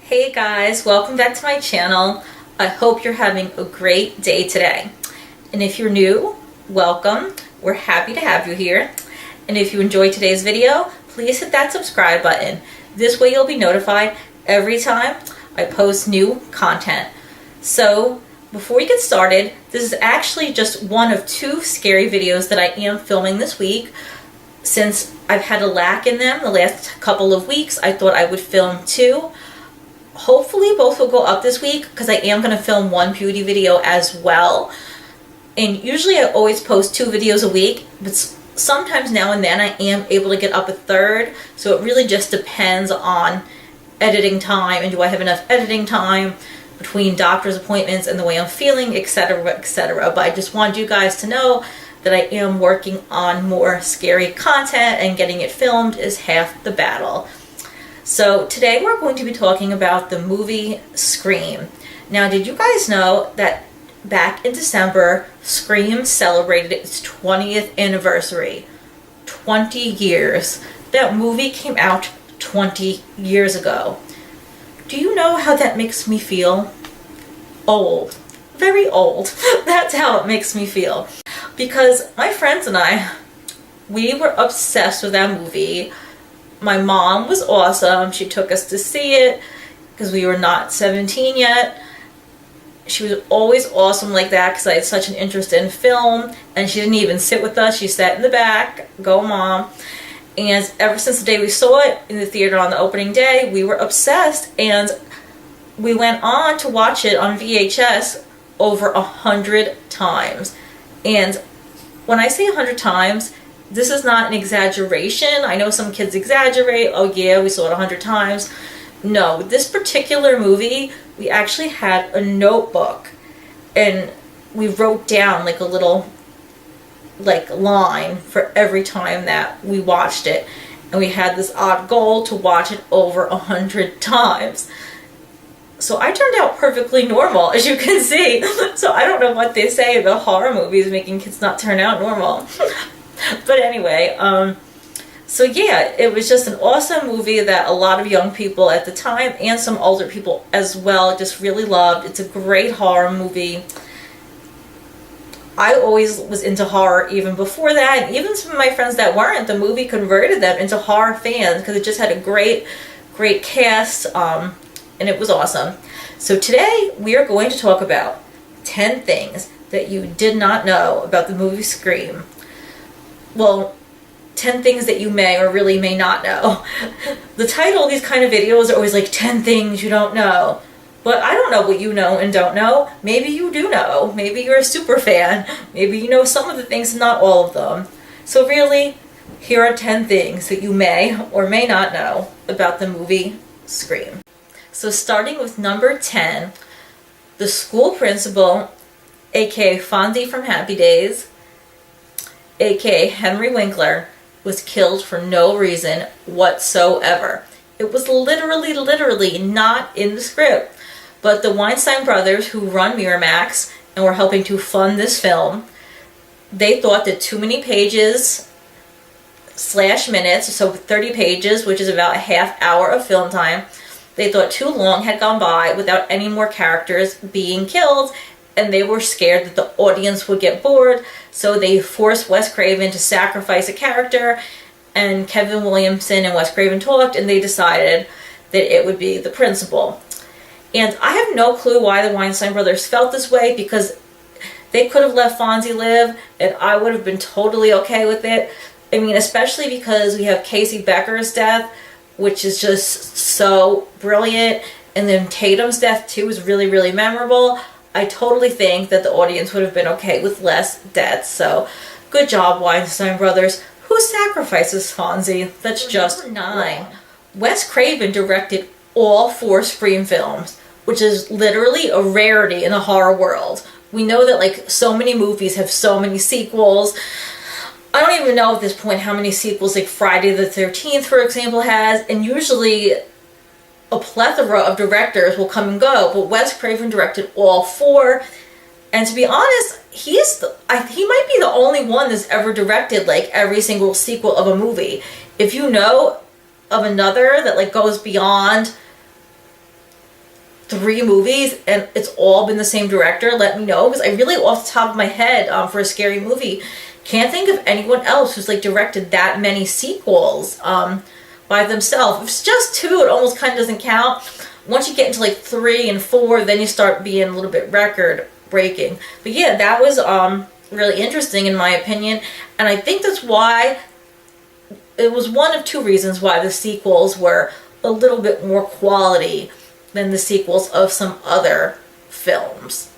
Hey guys, welcome back to my channel. I hope you're having a great day today. And if you're new, welcome. We're happy to have you here. And if you enjoyed today's video, please hit that subscribe button. This way you'll be notified every time I post new content. So before we get started, this is actually just one of two scary videos that I am filming this week. Since I've had a lack in them the last couple of weeks, I thought I would film two. Hopefully both will go up this week because I am going to film one beauty video as well. And usually I always post 2 videos a week, but sometimes now and then I am able to get up a third. So it really just depends on editing time and do I have enough editing time between doctor's appointments and the way I'm feeling, etc., etc. But I just wanted you guys to know that I am working on more scary content, and getting it filmed is half the battle. So today we're going to be talking about the movie Scream. Now, did you guys know that back in December, Scream celebrated its 20th anniversary? 20 years. That movie came out 20 years ago. Do you know how that makes me feel? Old. Very old. That's how it makes me feel. Because my friends and I, we were obsessed with that movie. My mom was awesome. She took us to see it because we were not 17 yet. She was always awesome like that because I had such an interest in film, and she didn't even sit with us. She sat in the back. Go Mom. And ever since the day we saw it in the theater on the opening day, we were obsessed, and we went on to watch it on VHS over 100 times. And when I say 100 times, this is not an exaggeration. I know some kids exaggerate. Oh yeah, we saw it 100 times. No, this particular movie, we actually had a notebook and we wrote down like a little line for every time that we watched it. And we had this odd goal to watch it over 100 times. So I turned out perfectly normal, as you can see. So I don't know what they say about horror movies making kids not turn out normal. But anyway, so yeah, it was just an awesome movie that a lot of young people at the time and some older people as well just really loved. It's a great horror movie. I always was into horror even before that, and even some of my friends that weren't, the movie converted them into horror fans because it just had a great cast, and it was awesome. So today we are going to talk about 10 things that you did not know about the movie Scream. Well, 10 things that you may or really may not know. The title of these kind of videos are always like 10 things you don't know. But I don't know what you know and don't know. Maybe you do know. Maybe you're a super fan. Maybe you know some of the things and not all of them. So really, here are 10 things that you may or may not know about the movie Scream. So starting with number 10, the school principal, aka Fonzie from Happy Days, aka Henry Winkler, was killed for no reason whatsoever. It was literally not in the script. But the Weinstein brothers, who run Miramax and were helping to fund this film, they thought that too many pages / minutes, so 30 pages, which is about a half hour of film time, they thought too long had gone by without any more characters being killed, and they were scared that the audience would get bored, so they forced Wes Craven to sacrifice a character, and Kevin Williamson and Wes Craven talked, and they decided that it would be the principal. And I have no clue why the Weinstein brothers felt this way, because they could have let Fonzie live, and I would have been totally okay with it. I mean, especially because we have Casey Becker's death, which is just so brilliant, and then Tatum's death too is really memorable. I totally think that the audience would have been okay with less deaths. So, good job, Weinstein brothers. Who sacrifices Fonzie? That's just 9. Wes Craven directed all 4 Scream films, which is literally a rarity in the horror world. We know that like so many movies have so many sequels. I don't even know at this point how many sequels like Friday the 13th, for example, has, and usually a plethora of directors will come and go, but Wes Craven directed all 4, and to be honest, he might be the only one that's ever directed like every single sequel of a movie. If you know of another that like goes beyond 3 movies and it's all been the same director, let me know, because I really, off the top of my head, for a scary movie, can't think of anyone else who's like directed that many sequels by themselves. If it's just 2, it almost kind of doesn't count. Once you get into like 3 and 4, then you start being a little bit record breaking. But yeah, that was really interesting in my opinion, and I think that's why it was one of 2 reasons why the sequels were a little bit more quality than the sequels of some other films.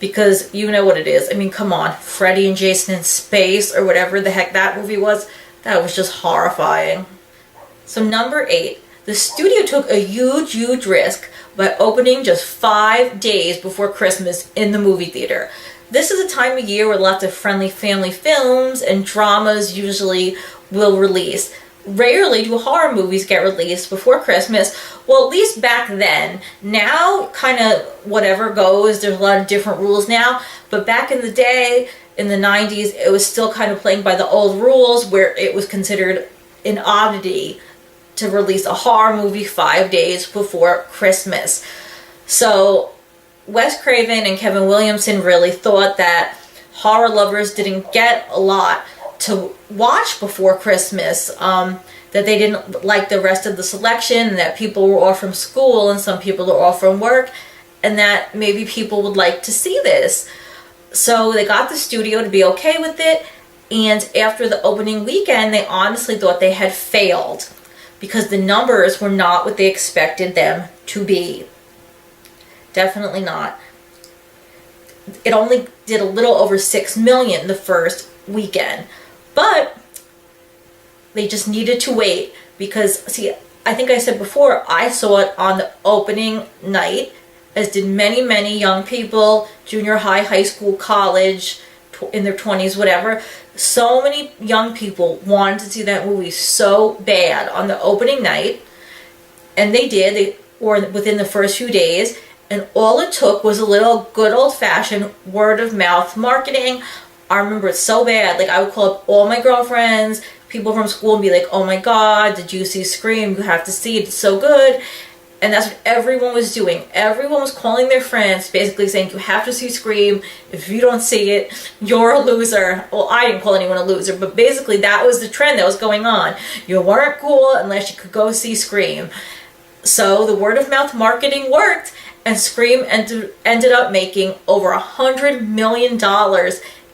Because you know what it is. I mean, come on, Freddy and Jason in Space, or whatever the heck that movie was, that was just horrifying. So number 8, the studio took a huge risk by opening just 5 days before Christmas in the movie theater. This is a time of year where lots of friendly family films and dramas usually will release. Rarely do horror movies get released before Christmas. Well, at least back then. Now, kind of whatever goes. There's a lot of different rules now. But back in the day, in the 90s, it was still kind of playing by the old rules where it was considered an oddity to release a horror movie 5 days before Christmas. So Wes Craven and Kevin Williamson really thought that horror lovers didn't get a lot to watch before Christmas, that they didn't like the rest of the selection, and that people were off from school and some people were off from work, and that maybe people would like to see this. So they got the studio to be okay with it, and after the opening weekend, they honestly thought they had failed because the numbers were not what they expected them to be. Definitely not. It only did a little over 6 million the first weekend. But they just needed to wait because, see, I think I said before, I saw it on the opening night, as did many young people, junior high, high school, college, in their 20s, whatever. So many young people wanted to see that movie so bad on the opening night, and they did. They were within the first few days, and all it took was a little good old-fashioned word-of-mouth marketing. I remember it so bad. Like, I would call up all my girlfriends, people from school, and be like, oh my god, did you see Scream? You have to see it, it's so good. And that's what everyone was doing. Everyone was calling their friends, basically saying, you have to see Scream. If you don't see it, you're a loser. Well, I didn't call anyone a loser, but basically that was the trend that was going on. You weren't cool unless you could go see Scream. So the word-of-mouth marketing worked, and Scream ended up making over $100 million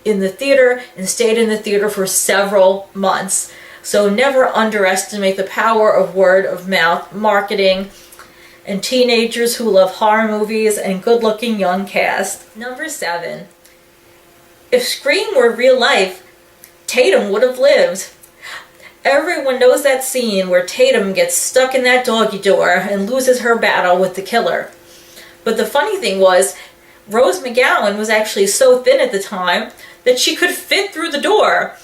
in the theater and stayed in the theater for several months. So never underestimate the power of word-of-mouth marketing and teenagers who love horror movies and good-looking young cast. Number 7. If Scream were real life, Tatum would have lived. Everyone knows that scene where Tatum gets stuck in that doggy door and loses her battle with the killer. But the funny thing was, Rose McGowan was actually so thin at the time that she could fit through the door.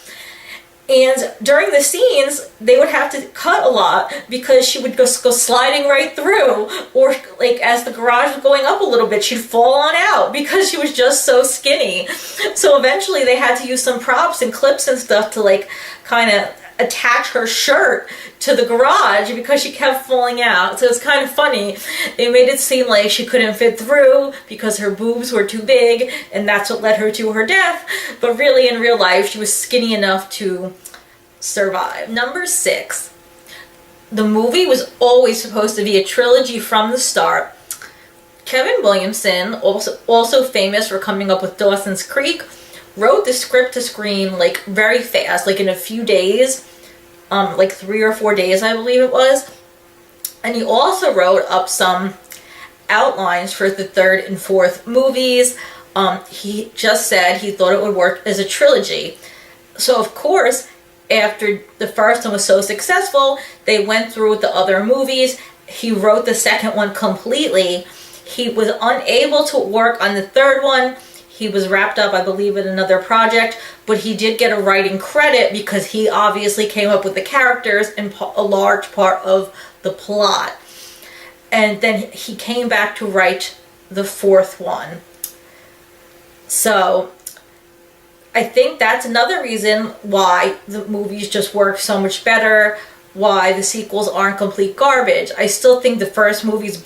And during the scenes, they would have to cut a lot because she would just go sliding right through. Or, like, as the garage was going up a little bit, she'd fall on out because she was just so skinny. So eventually they had to use some props and clips and stuff to, like, kind of attach her shirt to the garage because she kept falling out. So it's kind of funny. They made it seem like she couldn't fit through because her boobs were too big, and that's what led her to her death. But really, in real life, she was skinny enough to survive. Number 6. The movie was always supposed to be a trilogy from the start. Kevin Williamson, also famous for coming up with Dawson's Creek, wrote the script to Scream like very fast, like in a few days, like 3 or 4 days, I believe it was. And he also wrote up some outlines for the 3rd and 4th movies. He just said he thought it would work as a trilogy. So of course, after the first one was so successful, they went through with the other movies. He wrote the second one completely. He was unable to work on the 3rd one. He was wrapped up, I believe, in another project, but he did get a writing credit because he obviously came up with the characters and a large part of the plot. And then he came back to write the 4th one. So I think that's another reason why the movies just work so much better, why the sequels aren't complete garbage. I still think the first movie's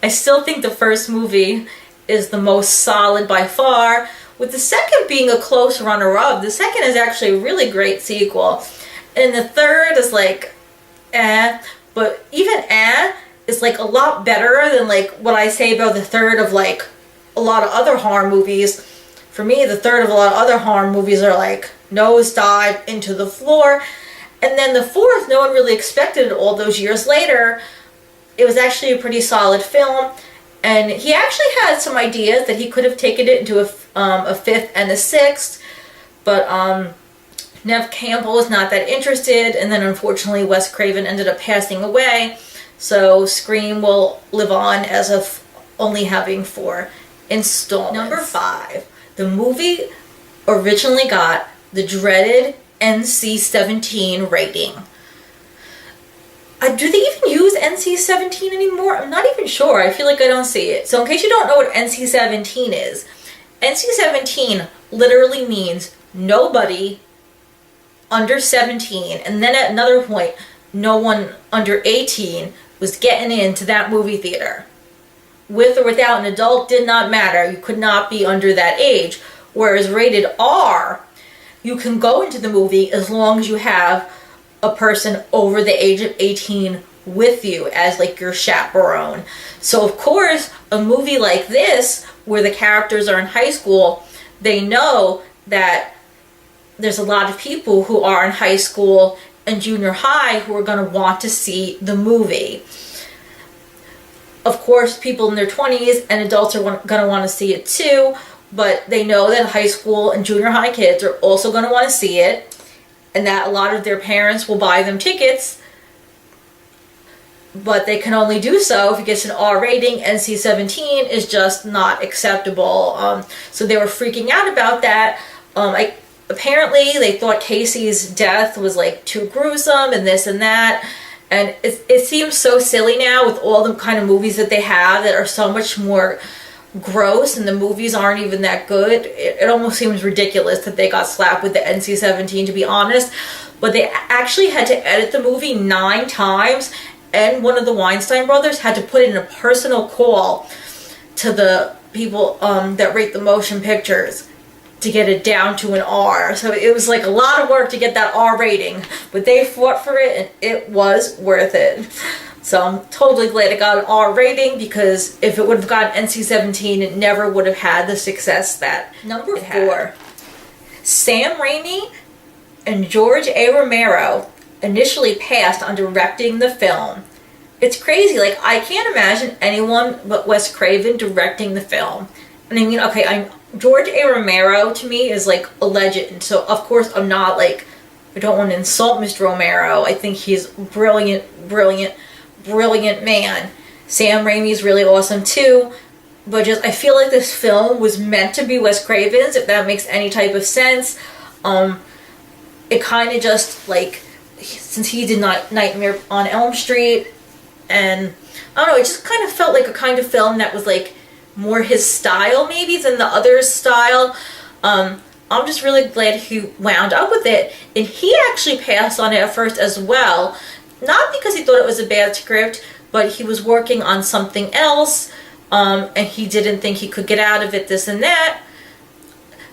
I still think the first movie is the most solid by far, with the second being a close runner-up. The second is actually a really great sequel. And the third is like, but even is like a lot better than like what I say about the third of like a lot of other horror movies. For me, the third of a lot of other horror movies are like nosedive into the floor. And then the fourth, no one really expected it all those years later. It was actually a pretty solid film. And he actually had some ideas that he could have taken it into a fifth and a sixth. But Neve Campbell was not that interested. And then unfortunately, Wes Craven ended up passing away. So Scream will live on as of only having 4 installments. Number 5. The movie originally got the dreaded NC17 rating. Do they even use NC17 anymore? I'm not even sure. I feel like I don't see it. So in case you don't know what NC17 is, NC17 literally means nobody under 17, and then at another point, no one under 18 was getting into that movie theater. With or without an adult did not matter. You could not be under that age. Whereas rated R, you can go into the movie as long as you have a person over the age of 18 with you as like your chaperone. So of course, a movie like this, where the characters are in high school, they know that there's a lot of people who are in high school and junior high who are going to want to see the movie. Of course, people in their 20s and adults are going to want to see it too, but they know that high school and junior high kids are also going to want to see it, and that a lot of their parents will buy them tickets, but they can only do so if it gets an R rating. NC-17 is just not acceptable. So they were freaking out about that. Apparently, they thought Casey's death was like too gruesome and this and that. And it seems so silly now with all the kind of movies that they have that are so much more gross, and the movies aren't even that good. It almost seems ridiculous that they got slapped with the NC-17, to be honest. But they actually had to edit the movie 9 times, and one of the Weinstein brothers had to put in a personal call to the people that rate the motion pictures to get it down to an R. So it was like a lot of work to get that R rating, but they fought for it and it was worth it. So I'm totally glad it got an R rating, because if it would have gotten NC-17, it never would have had the success that Number 4. Sam Raimi and George A. Romero initially passed on directing the film. It's crazy. Like, I can't imagine anyone but Wes Craven directing the film. And I mean, okay, George A. Romero to me is like a legend. So of course I'm not like, I don't want to insult Mr. Romero. I think he's brilliant man. Sam Raimi is really awesome too. But just, I feel like this film was meant to be Wes Craven's, if that makes any type of sense. It kind of just like, since he did Nightmare on Elm Street, and I don't know, it just kind of felt like a kind of film that was like more his style maybe than the other's style. I'm just really glad he wound up with it. And he actually passed on it at first as well. Not because he thought it was a bad script, but he was working on something else, and he didn't think he could get out of it, this and that.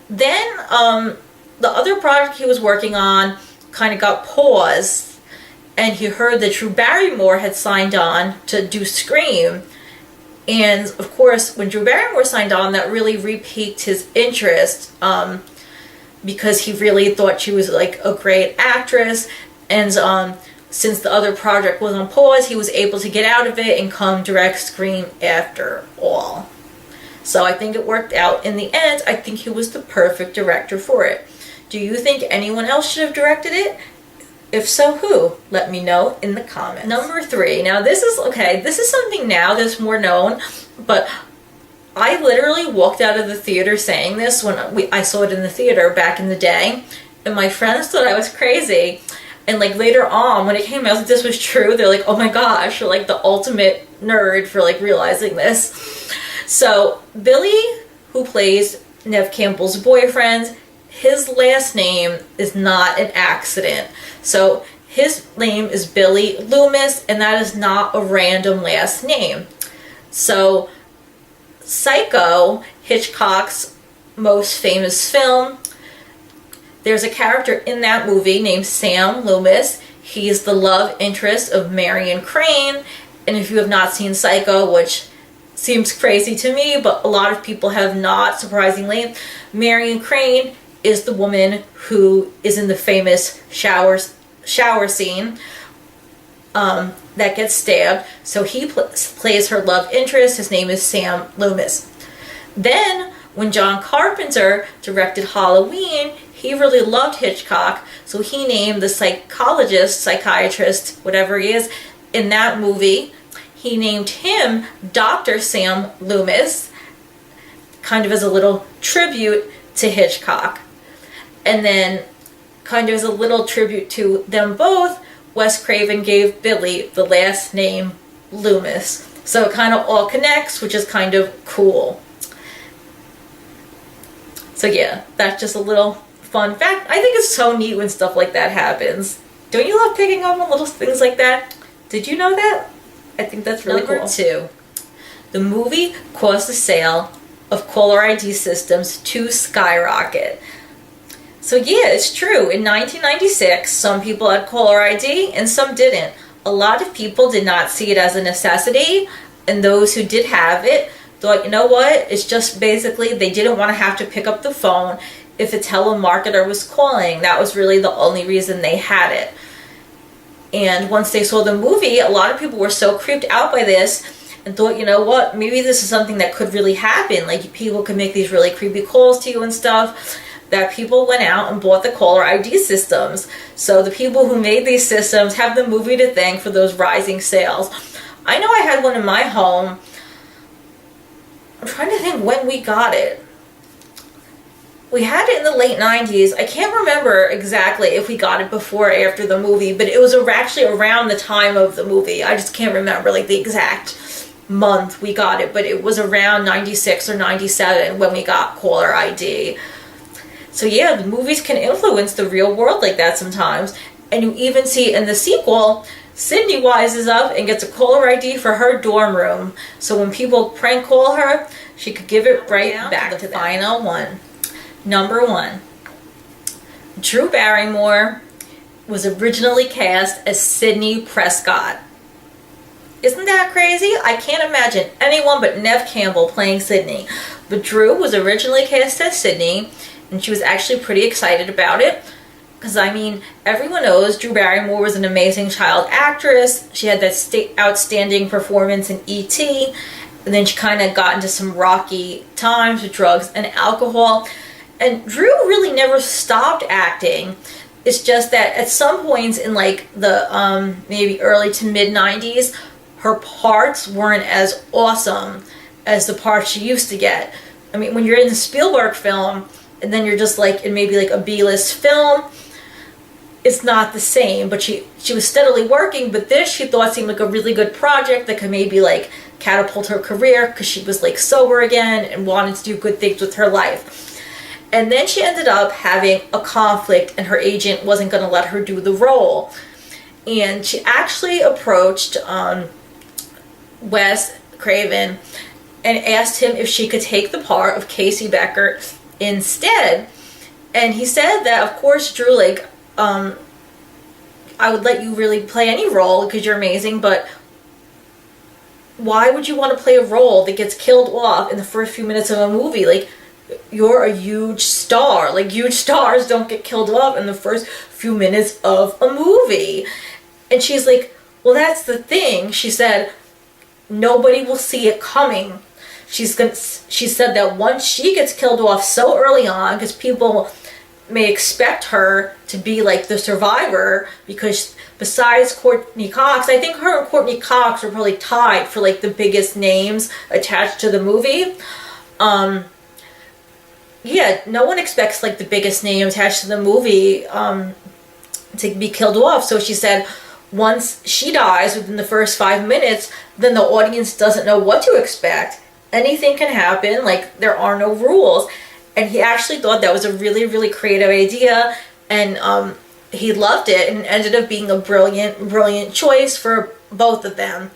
Then the other project he was working on kind of got paused, and he heard that Drew Barrymore had signed on to do Scream. And of course, when Drew Barrymore signed on, that really re-piqued his interest, because he really thought she was like a great actress. And since the other project was on pause, he was able to get out of it and come direct Scream after all. So I think it worked out in the end. I think he was the perfect director for it. Do you think anyone else should have directed it? If so, who? Let me know in the comments. Number 3. Now this is something now that's more known, but I literally walked out of the theater saying this when I saw it in the theater back in the day, and my friends thought I was crazy. And like later on, when it came out that this was true, they're like, oh my gosh, you're like the ultimate nerd for like realizing this. So Billy, who plays Neve Campbell's boyfriend, his last name is not an accident. So his name is Billy Loomis, and that is not a random last name. So Psycho, Hitchcock's most famous film, there's a character in that movie named Sam Loomis. He's the love interest of Marion Crane. And if you have not seen Psycho, which seems crazy to me, but a lot of people have not, surprisingly, Marion Crane is the woman who is in the famous shower scene that gets stabbed. So he plays her love interest. His name is Sam Loomis. Then, when John Carpenter directed Halloween, he really loved Hitchcock, so he named the psychiatrist, whatever he is, in that movie, he named him Dr. Sam Loomis, kind of as a little tribute to Hitchcock. And then, kind of as a little tribute to them both, Wes Craven gave Billy the last name Loomis. So it kind of all connects, which is kind of cool. So yeah, that's just a little fun fact. I think it's so neat when stuff like that happens. Don't you love picking up on little things like that? Did you know that? I think that's really cool. Number 2, the movie caused the sale of caller ID systems to skyrocket. So yeah, it's true. In 1996, some people had caller ID and some didn't. A lot of people did not see it as a necessity, and those who did have it thought, you know what, it's just basically they didn't want to have to pick up the phone if a telemarketer was calling. That was really the only reason they had it. And once they saw the movie, a lot of people were so creeped out by this and thought, you know what, maybe this is something that could really happen. Like, people could make these really creepy calls to you and stuff, that people went out and bought the caller ID systems. So the people who made these systems have the movie to thank for those rising sales. I know I had one in my home. I'm trying to think when we got it. We had it in the late 90s. I can't remember exactly if we got it before or after the movie, but it was actually around the time of the movie. I just can't remember like the exact month we got it, but it was around 96 or 97 when we got caller ID. So yeah, the movies can influence the real world like that sometimes. And you even see in the sequel, Sydney wises up and gets a caller ID for her dorm room. So when people prank call her, she could give it right back to the final one. Number 1. Drew Barrymore was originally cast as Sidney Prescott. Isn't that crazy? I can't imagine anyone but Neve Campbell playing Sidney. But Drew was originally cast as Sidney, and she was actually pretty excited about it. Because, I mean, everyone knows Drew Barrymore was an amazing child actress. She had that outstanding performance in E.T., and then she kind of got into some rocky times with drugs and alcohol. And Drew really never stopped acting. It's just that at some points in like the maybe early to mid 90s, her parts weren't as awesome as the parts she used to get. I mean, when you're in the Spielberg film, and then you're just like in maybe like a B-list film, it's not the same. But she was steadily working, but this she thought seemed like a really good project that could maybe like catapult her career, because she was like sober again and wanted to do good things with her life. And then she ended up having a conflict, and her agent wasn't going to let her do the role. And she actually approached Wes Craven and asked him if she could take the part of Casey Becker instead. And he said that, of course, Drew, like, I would let you really play any role because you're amazing, but why would you want to play a role that gets killed off in the first few minutes of a movie? Like, you're a huge star. Like, huge stars don't get killed off in the first few minutes of a movie. And she's like, well, that's the thing. She said, nobody will see it coming. She said that once she gets killed off so early on, because people may expect her to be like the survivor, because besides Courtney Cox, I think her and Courtney Cox are probably tied for like the biggest names attached to the movie. Yeah, no one expects like the biggest name attached to the movie to be killed off. So she said once she dies within the first 5 minutes, then the audience doesn't know what to expect. Anything can happen, like there are no rules. And he actually thought that was a really, really creative idea, and he loved it, and ended up being a brilliant, brilliant choice for both of them.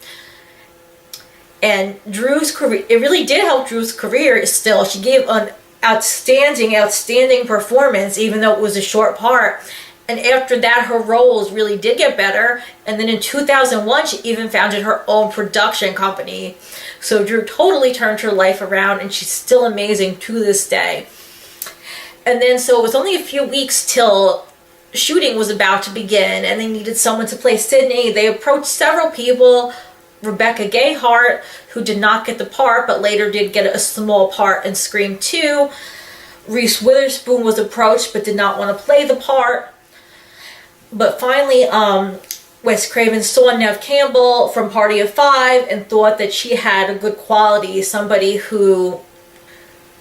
And Drew's career, it really did help Drew's career still. She gave an outstanding performance, even though it was a short part. And after that, her roles really did get better. And then in 2001, she even founded her own production company. So Drew totally turned her life around, and she's still amazing to this day. And then, so it was only a few weeks till shooting was about to begin, and they needed someone to play Sydney. They approached several people. Rebecca Gayheart, who did not get the part, but later did get a small part in Scream 2. Reese Witherspoon was approached, but did not want to play the part. But finally, Wes Craven saw Neve Campbell from Party of Five and thought that she had a good quality, somebody who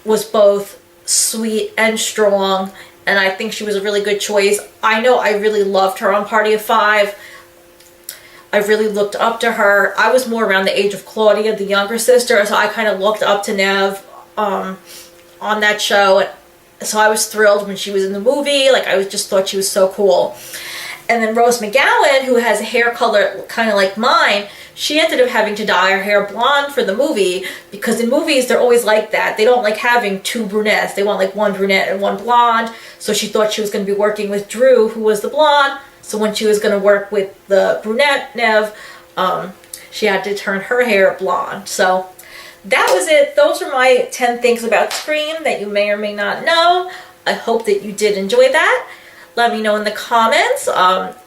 was both sweet and strong, and I think she was a really good choice. I know I really loved her on Party of Five. I really looked up to her. I was more around the age of Claudia, the younger sister, so I kind of looked up to Neve on that show. So I was thrilled when she was in the movie. Like, I just thought she was so cool. And then Rose McGowan, who has a hair color kind of like mine, she ended up having to dye her hair blonde for the movie, because in movies they're always like that. They don't like having two brunettes. They want like one brunette and one blonde. So she thought she was going to be working with Drew, who was the blonde. So when she was going to work with the brunette Neve, she had to turn her hair blonde. So that was it. Those are my 10 things about Scream that you may or may not know. I hope that you did enjoy that. Let me know in the comments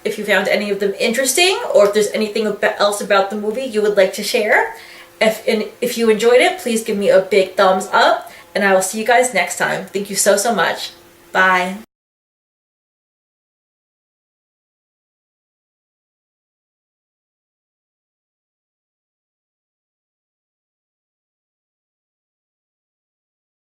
if you found any of them interesting, or if there's anything else about the movie you would like to share. If you enjoyed it, please give me a big thumbs up, and I will see you guys next time. Thank you so much. Bye.